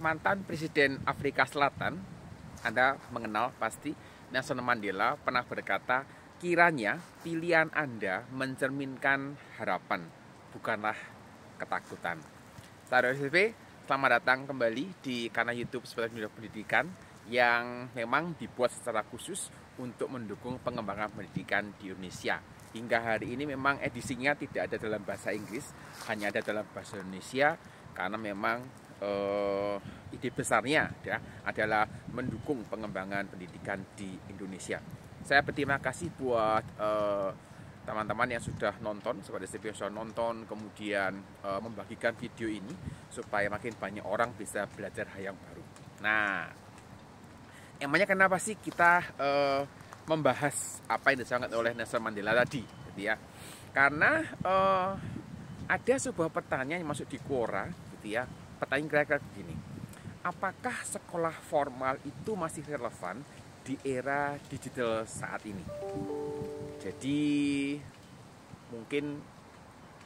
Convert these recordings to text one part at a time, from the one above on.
mantan Presiden Afrika Selatan, Anda mengenal pasti, Nelson Mandela pernah berkata, kiranya pilihan Anda mencerminkan harapan, bukanlah ketakutan. Saudara SPP, selamat datang kembali di kanal YouTube Seputar Dunia Pendidikan yang memang dibuat secara khusus untuk mendukung pengembangan pendidikan di Indonesia. Hingga hari ini memang edisinya tidak ada dalam bahasa Inggris, hanya ada dalam bahasa Indonesia, karena memang ide besarnya ya adalah mendukung pengembangan pendidikan di Indonesia. Saya berterima kasih buat teman-teman yang sudah nonton, seperti saya sudah nonton, kemudian membagikan video ini supaya makin banyak orang bisa belajar hal yang baru. Nah, emangnya kenapa sih kita membahas apa yang disampaikan oleh Nelson Mandela tadi, gitu ya? Karena ada sebuah pertanyaan yang masuk di Quora, gitu ya. Pertanyaan kira-kira begini, apakah sekolah formal itu masih relevan di era digital saat ini? Jadi mungkin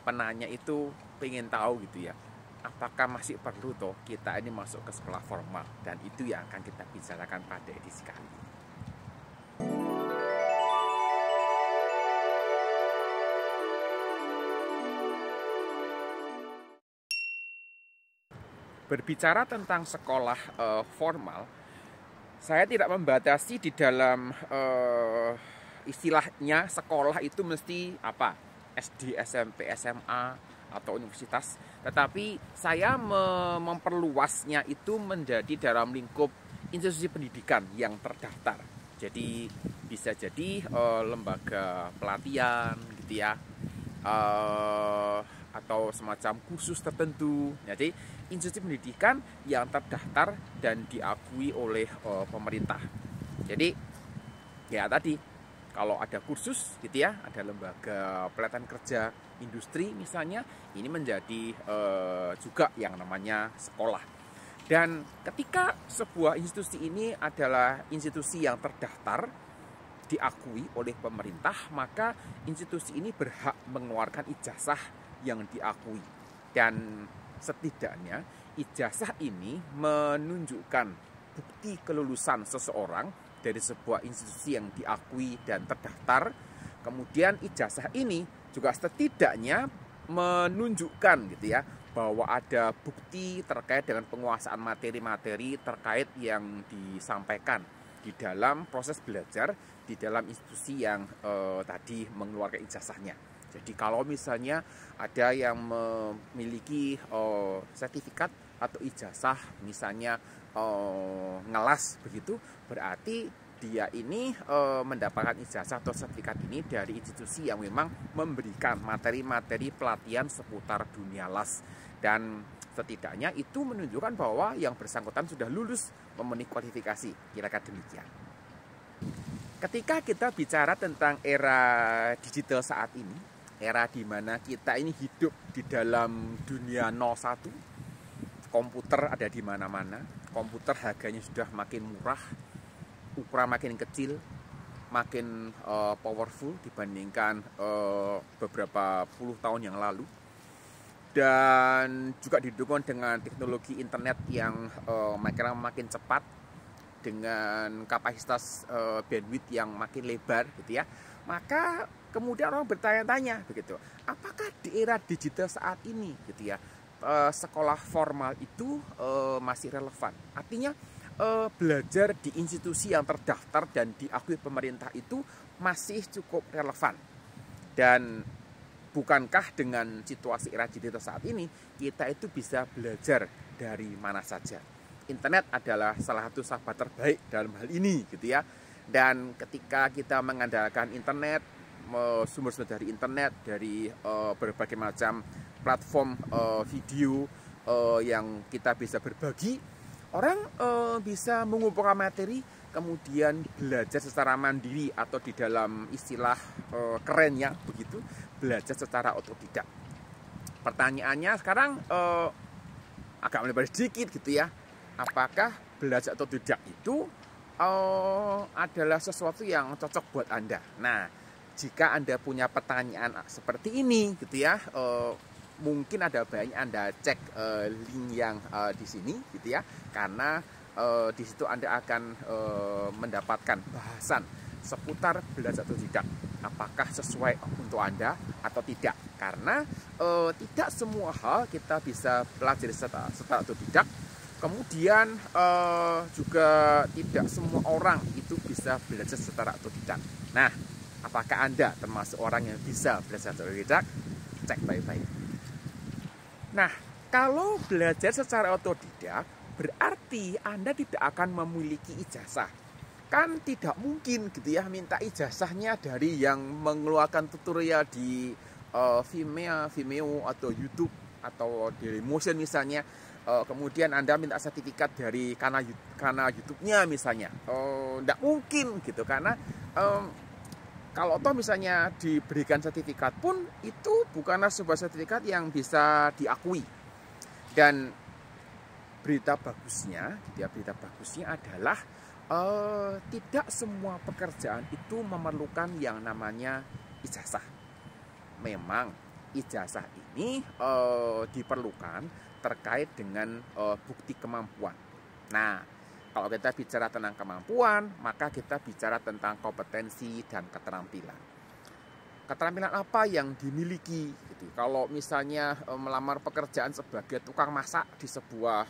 penanya itu pengen tahu gitu ya, apakah masih perlu toh kita ini masuk ke sekolah formal, dan itu yang akan kita bicarakan pada edisi kali ini. Berbicara tentang sekolah formal, saya tidak membatasi di dalam istilahnya sekolah itu mesti apa, SD, SMP, SMA, atau universitas. Tetapi saya memperluasnya itu menjadi dalam lingkup institusi pendidikan yang terdaftar. Jadi bisa jadi lembaga pelatihan gitu ya, atau semacam kursus tertentu. Jadi institusi pendidikan yang terdaftar dan diakui oleh pemerintah. Jadi ya tadi, kalau ada kursus gitu ya, ada lembaga pelatihan kerja industri misalnya, ini menjadi juga yang namanya sekolah. Dan ketika sebuah institusi ini adalah institusi yang terdaftar, diakui oleh pemerintah, maka institusi ini berhak mengeluarkan ijazah yang diakui. Dan setidaknya ijazah ini menunjukkan bukti kelulusan seseorang dari sebuah institusi yang diakui dan terdaftar. Kemudian ijazah ini juga setidaknya menunjukkan gitu ya, bahwa ada bukti terkait dengan penguasaan materi-materi terkait yang disampaikan di dalam proses belajar di dalam institusi yang tadi mengeluarkan ijazahnya. Jadi kalau misalnya ada yang memiliki sertifikat atau ijazah misalnya ngelas begitu, berarti dia ini mendapatkan ijazah atau sertifikat ini dari institusi yang memang memberikan materi-materi pelatihan seputar dunia las. Dan setidaknya itu menunjukkan bahwa yang bersangkutan sudah lulus memenuhi kualifikasi, kira-kira demikian. Ketika kita bicara tentang era digital saat ini, era di mana kita ini hidup di dalam dunia 01, komputer ada di mana-mana, komputer harganya sudah makin murah, ukuran makin kecil, makin powerful dibandingkan beberapa puluh tahun yang lalu, dan juga didukung dengan teknologi internet yang makin cepat dengan kapasitas bandwidth yang makin lebar gitu ya. Maka kemudian orang bertanya-tanya begitu, apakah di era digital saat ini gitu ya, sekolah formal itu masih relevan? Artinya belajar di institusi yang terdaftar dan diakui pemerintah itu masih cukup relevan. Dan bukankah dengan situasi era digital saat ini kita itu bisa belajar dari mana saja? Internet adalah salah satu sahabat terbaik dalam hal ini gitu ya. Dan ketika kita mengandalkan internet, sumber-sumber dari internet, dari berbagai macam platform video yang kita bisa berbagi, orang bisa mengumpulkan materi, kemudian belajar secara mandiri, atau di dalam istilah kerennya begitu, belajar secara otodidak. Pertanyaannya sekarang agak melebar sedikit gitu ya, apakah belajar otodidak itu adalah sesuatu yang cocok buat Anda? Nah, jika Anda punya pertanyaan seperti ini gitu ya, mungkin ada baiknya Anda cek link yang di sini gitu ya, karena di situ Anda akan mendapatkan bahasan seputar belajar otodidak, apakah sesuai untuk Anda atau tidak. Karena tidak semua hal kita bisa pelajari secara otodidak. Kemudian juga tidak semua orang itu bisa belajar secara otodidak. Nah, apakah Anda termasuk orang yang bisa belajar secara otodidak? Cek baik-baik. Nah, kalau belajar secara otodidak berarti Anda tidak akan memiliki ijazah. Kan tidak mungkin gitu ya minta ijazahnya dari yang mengeluarkan tutorial di Vimeo atau YouTube atau Dailymotion misalnya. Kemudian Anda minta sertifikat dari kanal YouTube-nya misalnya. Tidak mungkin gitu, karena kalau toh misalnya diberikan sertifikat pun itu bukanlah sebuah sertifikat yang bisa diakui. Dan berita bagusnya adalah tidak semua pekerjaan itu memerlukan yang namanya ijazah. Memang ijazah ini diperlukan terkait dengan bukti kemampuan. Nah, kalau kita bicara tentang kemampuan, maka kita bicara tentang kompetensi dan keterampilan. Keterampilan apa yang dimiliki? Gitu. Kalau misalnya melamar pekerjaan sebagai tukang masak di sebuah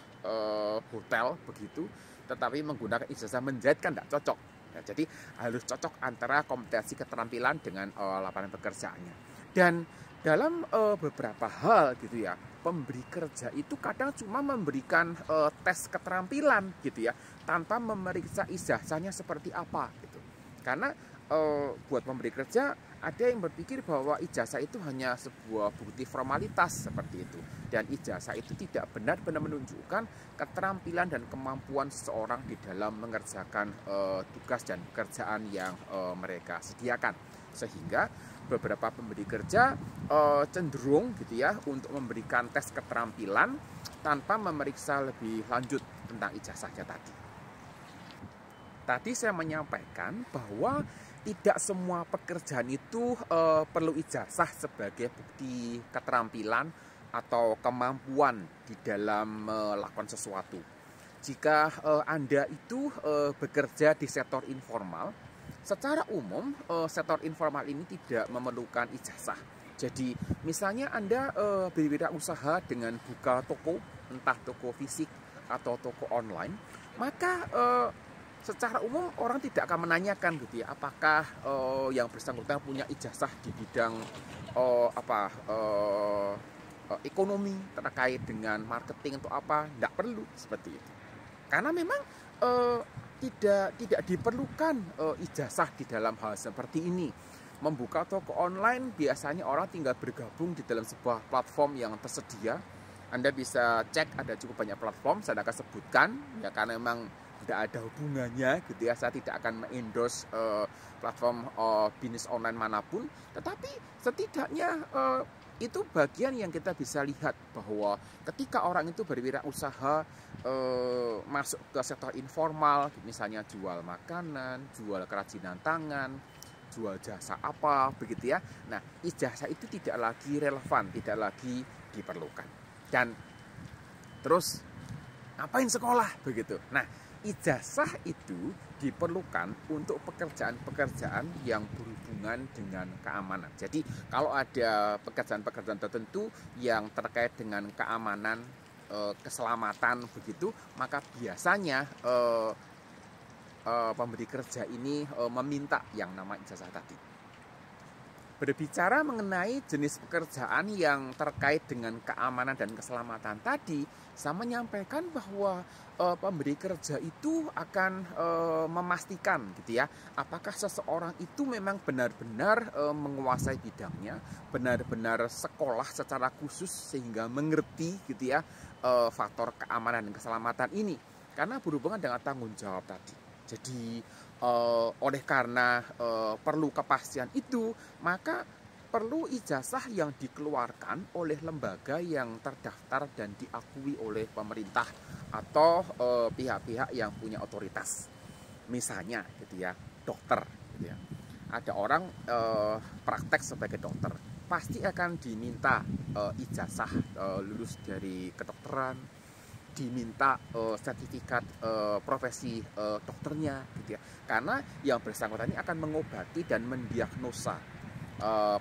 hotel begitu, tetapi menggunakan ijazah menjahit kan tidak cocok. Nah, jadi harus cocok antara kompetensi keterampilan dengan lapangan pekerjaannya. Dan dalam beberapa hal gitu ya, pemberi kerja itu kadang cuma memberikan tes keterampilan gitu ya, tanpa memeriksa ijazahnya seperti apa gitu. Karena buat pemberi kerja ada yang berpikir bahwa ijazah itu hanya sebuah bukti formalitas seperti itu, dan ijazah itu tidak benar-benar menunjukkan keterampilan dan kemampuan seseorang di dalam mengerjakan tugas dan pekerjaan yang mereka sediakan. Sehingga beberapa pemberi kerja cenderung gitu ya untuk memberikan tes keterampilan tanpa memeriksa lebih lanjut tentang ijazahnya tadi. Tadi saya menyampaikan bahwa tidak semua pekerjaan itu perlu ijazah sebagai bukti keterampilan atau kemampuan di dalam melakukan sesuatu. Jika Anda itu bekerja di sektor informal, secara umum sektor informal ini tidak memerlukan ijazah. Jadi misalnya Anda berwirausaha dengan buka toko, entah toko fisik atau toko online, maka secara umum orang tidak akan menanyakan gitu ya, apakah yang bersangkutan punya ijazah di bidang ekonomi terkait dengan marketing atau apa. Tidak perlu seperti itu, karena memang tidak diperlukan ijazah di dalam hal seperti ini. Membuka toko online biasanya orang tinggal bergabung di dalam sebuah platform yang tersedia. Anda bisa cek, ada cukup banyak platform, saya akan sebutkan ya, karena memang tidak ada hubungannya gitu ya. Saya tidak akan endorse platform bisnis online manapun, tetapi setidaknya itu bagian yang kita bisa lihat bahwa ketika orang itu berwirausaha masuk ke sektor informal, misalnya jual makanan, jual kerajinan tangan, jual jasa apa begitu ya. Nah, ijazah itu tidak lagi relevan, tidak lagi diperlukan. Dan terus ngapain sekolah begitu? Nah, ijazah itu diperlukan untuk pekerjaan-pekerjaan yang berhubungan dengan keamanan. Jadi kalau ada pekerjaan-pekerjaan tertentu yang terkait dengan keamanan, keselamatan begitu, maka biasanya pemberi kerja ini meminta yang nama ijazah tadi. Berbicara mengenai jenis pekerjaan yang terkait dengan keamanan dan keselamatan tadi, saya menyampaikan bahwa pemberi kerja itu akan memastikan gitu ya, apakah seseorang itu memang benar-benar menguasai bidangnya, benar-benar sekolah secara khusus sehingga mengerti gitu ya faktor keamanan dan keselamatan ini, karena berhubungan dengan tanggung jawab tadi. Jadi oleh karena perlu kepastian itu, maka perlu ijazah yang dikeluarkan oleh lembaga yang terdaftar dan diakui oleh pemerintah atau pihak-pihak yang punya otoritas. Misalnya gitu ya, dokter gitu ya. Ada orang praktek sebagai dokter. pasti akan diminta ijazah lulus dari kedokteran, diminta sertifikat profesi dokternya gitu ya. Karena yang bersangkutan ini akan mengobati dan mendiagnosa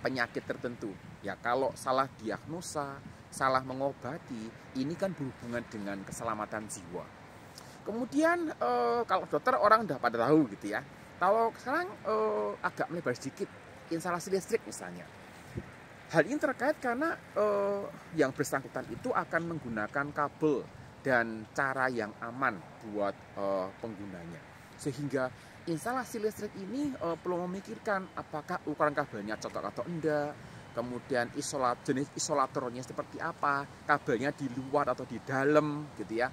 penyakit tertentu. Ya kalau salah diagnosa, salah mengobati, ini kan berhubungan dengan keselamatan jiwa. Kemudian kalau dokter orang udah pada tahu gitu ya. Kalau sekarang agak melebar sedikit, instalasi listrik misalnya. Hal ini terkait karena yang bersangkutan itu akan menggunakan kabel dan cara yang aman buat penggunanya. Sehingga instalasi listrik ini perlu memikirkan apakah ukuran kabelnya cocok atau enggak, kemudian jenis isolatornya seperti apa, kabelnya di luar atau di dalam gitu ya.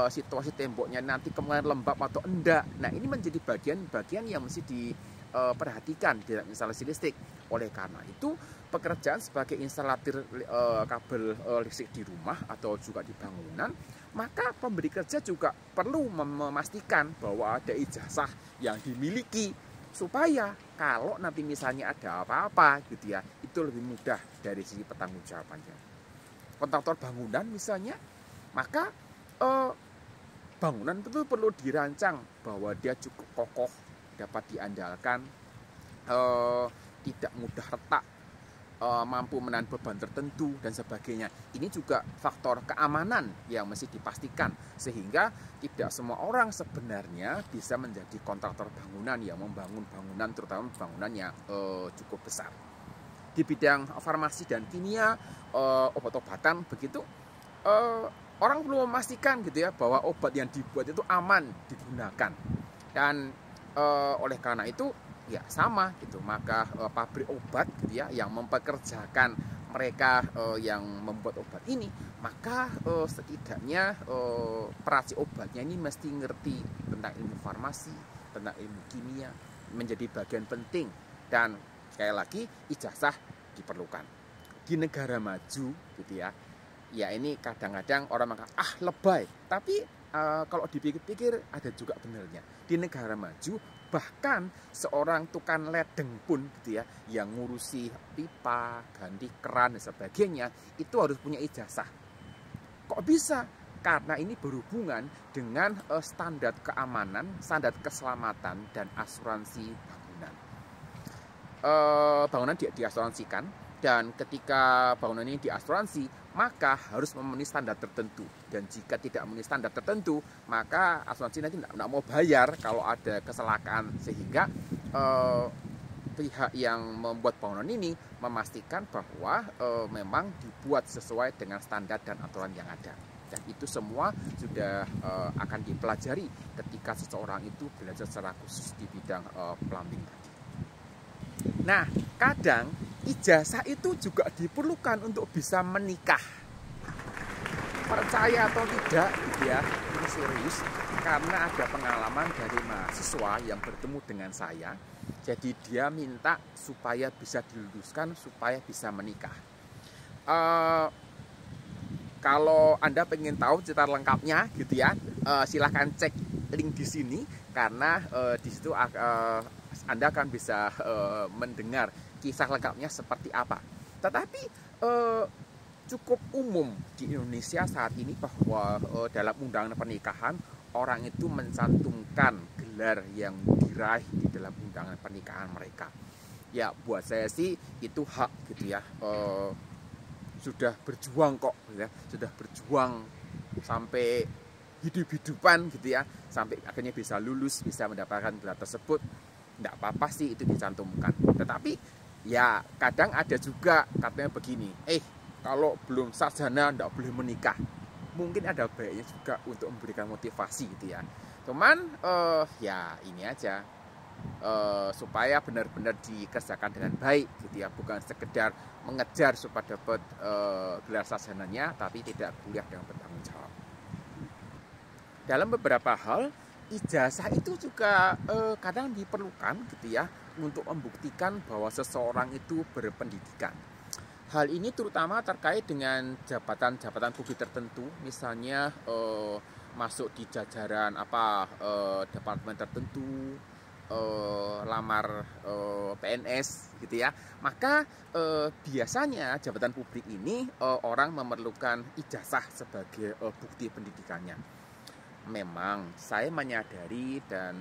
Situasi temboknya nanti kemungkinan lembab atau enggak. Nah ini menjadi bagian-bagian yang mesti diperhatikan di dalam instalasi listrik. Oleh karena itu pekerjaan sebagai instalator kabel listrik di rumah atau juga di bangunan, maka pemberi kerja juga perlu memastikan bahwa ada ijazah yang dimiliki supaya kalau nanti misalnya ada apa-apa gitu ya, itu lebih mudah dari sisi pertanggungjawabannya. Kontraktor bangunan misalnya, maka bangunan itu perlu dirancang bahwa dia cukup kokoh, dapat diandalkan, tidak mudah retak, mampu menahan beban tertentu dan sebagainya. Ini juga faktor keamanan yang mesti dipastikan sehingga tidak semua orang sebenarnya bisa menjadi kontraktor bangunan yang membangun bangunan, terutama bangunan yang cukup besar. Di bidang farmasi dan kimia, obat-obatan begitu, orang perlu memastikan gitu ya bahwa obat yang dibuat itu aman digunakan. Dan oleh karena itu ya sama gitu, maka pabrik obat gitu ya yang mempekerjakan mereka yang membuat obat ini, maka setidaknya peracik obatnya ini mesti ngerti tentang ilmu farmasi, tentang ilmu kimia, menjadi bagian penting. Dan sekali lagi ijazah diperlukan. Di negara maju gitu ya, ya ini kadang-kadang orang mengatakan lebay, tapi kalau dipikir-pikir ada juga benarnya. Di negara maju bahkan seorang tukang ledeng pun gitu ya, yang ngurusi pipa, ganti keran dan sebagainya, itu harus punya ijazah. Kok bisa? Karena ini berhubungan dengan standar keamanan, standar keselamatan dan asuransi bangunan. Bangunan diasuransikan, dan ketika bangunan ini diasuransi, maka harus memenuhi standar tertentu. Dan jika tidak memenuhi standar tertentu, maka asuransi nanti tidak mau bayar kalau ada kecelakaan. Sehingga pihak yang membuat bangunan ini memastikan bahwa memang dibuat sesuai dengan standar dan aturan yang ada. Dan itu semua sudah akan dipelajari ketika seseorang itu belajar secara khusus di bidang plumbing tadi. Nah, kadang ijazah itu juga diperlukan untuk bisa menikah. Percaya atau tidak gitu ya, ini serius, karena ada pengalaman dari mahasiswa yang bertemu dengan saya. Jadi dia minta supaya bisa diluluskan supaya bisa menikah. Kalau Anda pengen tahu cerita lengkapnya gitu ya, silahkan cek link di sini, karena di situ Anda akan bisa mendengar kisah lengkapnya seperti apa. Tetapi cukup umum di Indonesia saat ini bahwa dalam undangan pernikahan orang itu mencantumkan gelar yang diraih di dalam undangan pernikahan mereka. Ya buat saya sih itu hak gitu ya. Sudah berjuang kok ya, sudah berjuang sampai hidup-hidupan gitu ya, sampai akhirnya bisa lulus, bisa mendapatkan gelar tersebut. Tidak apa-apa sih itu dicantumkan. Tetapi ya kadang ada juga katanya begini, kalau belum sarjana tidak boleh menikah. Mungkin ada baiknya juga untuk memberikan motivasi gitu ya. Cuman ya ini aja, supaya benar-benar dikerjakan dengan baik gitu ya, bukan sekedar mengejar supaya dapat gelar sarjananya tapi tidak kuliah dengan bertanggung jawab. Dalam beberapa hal ijazah itu juga kadang diperlukan gitu ya, untuk membuktikan bahwa seseorang itu berpendidikan. Hal ini terutama terkait dengan jabatan-jabatan publik tertentu, misalnya masuk di jajaran departemen tertentu, lamar PNS gitu ya, maka biasanya jabatan publik ini orang memerlukan ijazah sebagai bukti pendidikannya. Memang saya menyadari dan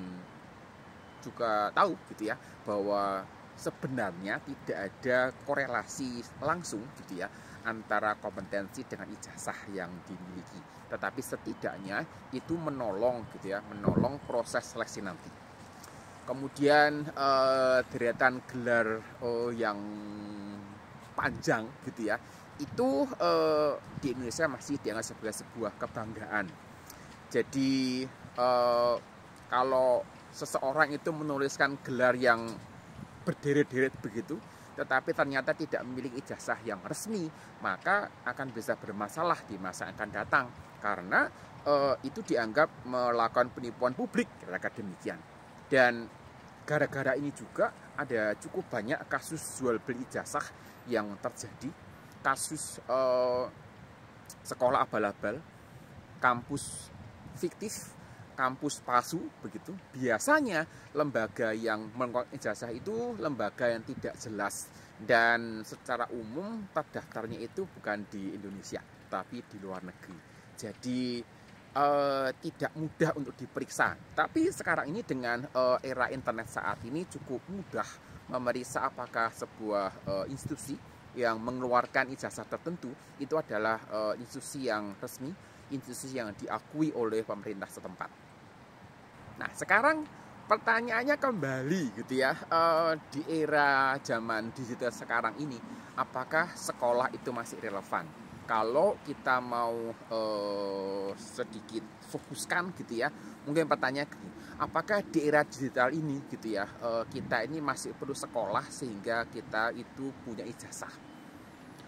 juga tahu gitu ya bahwa sebenarnya tidak ada korelasi langsung gitu ya antara kompetensi dengan ijazah yang dimiliki, tetapi setidaknya itu menolong gitu ya, menolong proses seleksi nanti. Kemudian deretan gelar yang panjang gitu ya, itu di Indonesia masih dianggap sebagai sebuah kebanggaan. Jadi kalau seseorang itu menuliskan gelar yang berderet-deret begitu, tetapi ternyata tidak memiliki ijazah yang resmi, maka akan bisa bermasalah di masa akan datang, karena itu dianggap melakukan penipuan publik, kira-kira demikian. Dan gara-gara ini juga ada cukup banyak kasus jual beli ijazah yang terjadi, kasus sekolah abal-abal, kampus fiktif, kampus palsu begitu. Biasanya lembaga yang mengeluarkan ijazah itu lembaga yang tidak jelas, dan secara umum terdaftarnya itu bukan di Indonesia tapi di luar negeri. Jadi tidak mudah untuk diperiksa. Tapi sekarang ini dengan era internet saat ini cukup mudah memeriksa apakah sebuah institusi yang mengeluarkan ijazah tertentu itu adalah institusi yang resmi, institusi yang diakui oleh pemerintah setempat. Nah, sekarang pertanyaannya kembali gitu ya, di era zaman digital sekarang ini, apakah sekolah itu masih relevan? Kalau kita mau sedikit fokuskan gitu ya, mungkin pertanyaan gini, apakah di era digital ini gitu ya, kita ini masih perlu sekolah sehingga kita itu punya ijazah?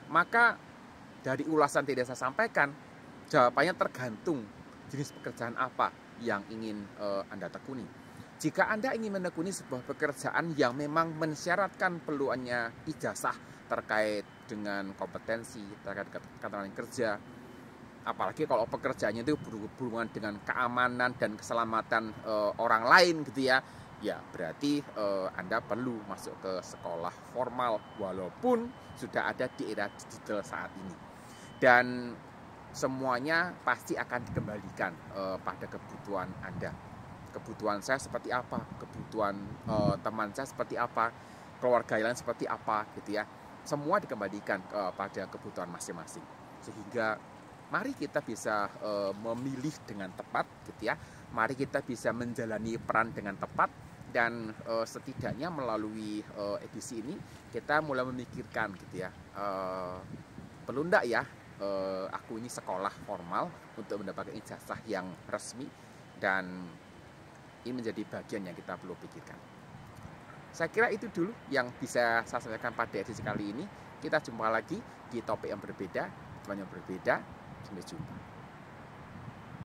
Maka dari ulasan tidak saya sampaikan, jawabannya tergantung jenis pekerjaan apa yang ingin Anda tekuni. Jika Anda ingin menekuni sebuah pekerjaan yang memang mensyaratkan perluannya ijazah terkait dengan kompetensi, terkait keterampilan kerja, apalagi kalau pekerjaannya itu berhubungan dengan keamanan dan keselamatan orang lain gitu ya, ya berarti Anda perlu masuk ke sekolah formal walaupun sudah ada di era digital saat ini. Dan semuanya pasti akan dikembalikan pada kebutuhan Anda. Kebutuhan saya seperti apa, kebutuhan teman saya seperti apa, keluarga lain seperti apa gitu ya. Semua dikembalikan pada kebutuhan masing-masing. Sehingga mari kita bisa memilih dengan tepat gitu ya. Mari kita bisa menjalani peran dengan tepat, dan setidaknya melalui edisi ini kita mulai memikirkan gitu ya. Perlu enggak ya aku ini sekolah formal untuk mendapatkan ijazah yang resmi, dan ini menjadi bagian yang kita perlu pikirkan. Saya kira itu dulu yang bisa saya sampaikan pada edisi kali ini. Kita jumpa lagi di topik yang berbeda, teman yang berbeda. Sampai jumpa.